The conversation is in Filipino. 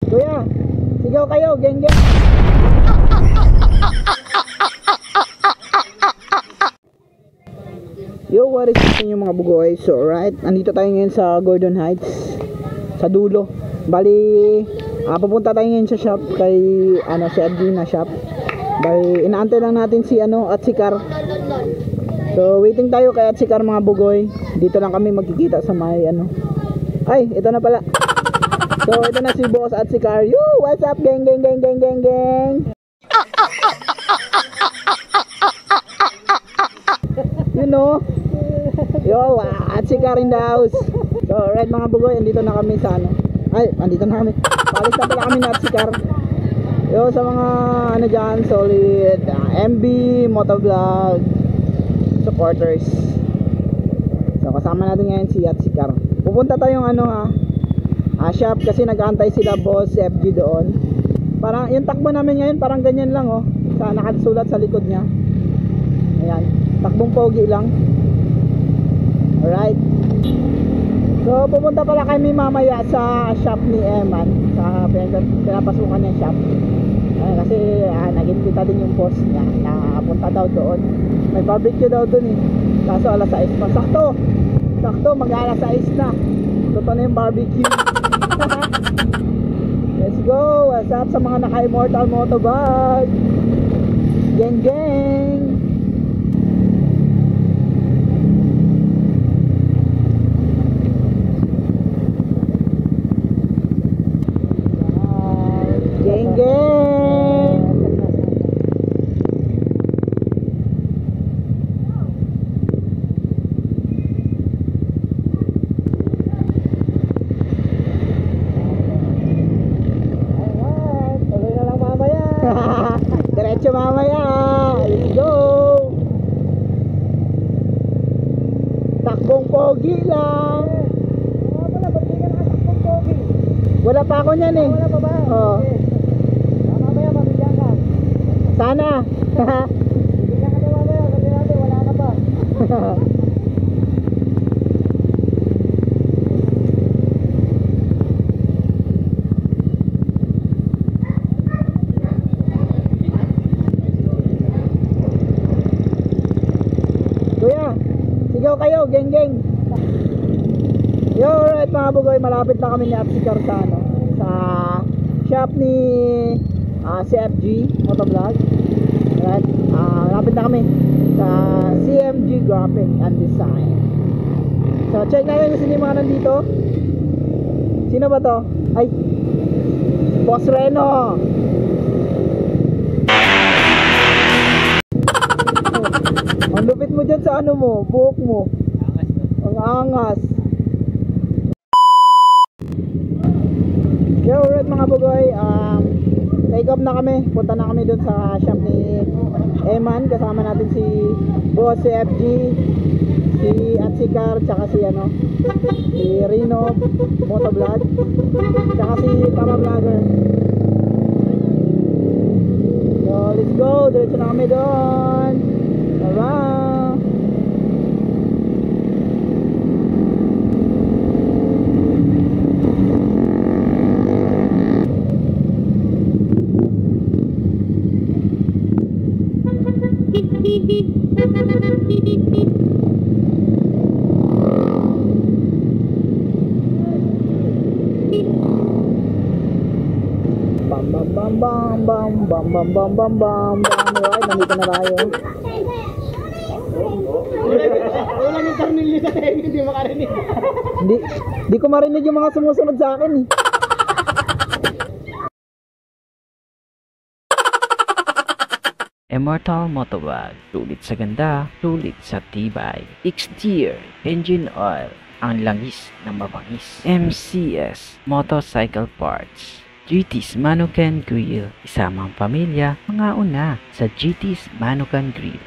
Kuya, sigaw kayo, geng geng. Yo, what is up yung mga bugoy? So right, andito tayo ngayon sa Gordon Heights, sa dulo. Bali, pupunta tayo ngayon sa shop kay si Edwin na shop. Bali, inaantay lang natin si at si Car. So waiting tayo kay at si Car mga bugoy. Dito lang kami magkikita sa may Ay, ito na pala. So ito na si boss at si Car. Yo, what's up geng geng geng geng geng geng. You know, yo, at si Car in the house. So right mga bugoy, andito na kami sa andito na kami. Palis na pala kami na at si Car. Yo, sa mga dyan, solid MB Motovlog supporters. So kasama natin ngayon si at si Car. Pupunta tayong shop kasi nag-aantay sila boss FG doon. Parang yung takbo namin ngayon parang ganyan lang sa nakasulat sa likod niya. Ayan, takbong pogi lang. Alright. So pupunta pala kami mamaya sa shop ni Eman, sa pinapasukan niya shop. Kasi nag-invita din yung boss niya na punta daw doon. May barbecue daw doon kaso alas 6 pa. Sakto mag-alas 6 na. Totoo na yung barbecue. Let's go. What's up sa mga naka-immortal motovlog? Geng geng. Geng geng. Diretso mamaya. Let's go. Takbong pogi lang. Wala pa ako niyan Wala pa ba? Oo. Mamaya mabigyan ka. Sana. Bigyan ka na mamaya kasi natin wala ka pa. Kuya, sigaw kayo, geng geng. Yo, alright mga bugoy, malapit na kami ni Apsicar sa shop ni CFG Motovlog. Alright, malapit na kami sa CMG Graphic and Design. So check natin kung sino yung mga nandito. Sino ba to? Ay, Boss Reno. Ang lupit mo dyan sa buhok mo. Ang angas. Yo, alright mga bugoy, take off na kami. Punta na kami dun sa shop ni Eman. Kasama natin si Boss FG, si Atsikar, tsaka si Rino Motovlog, tsaka si Tama Vlogger. So let's go, diretso na kami dun. Tara. Bam bam bam bam bam bam bam bam bam. Alright, nandito na tayo. Wala nang tornilyo sa tenga, hindi makarinig. Hindi ko marinig yung mga sumusunod sa akin Immortal Motovlog, sulit sa ganda, sulit sa tibay. Exterior, engine oil, ang langis na mabangis. MCS, Motorcycle Parts. GT's Manukan Grill, isamang pamilya, mga una sa GT's Manukan Grill.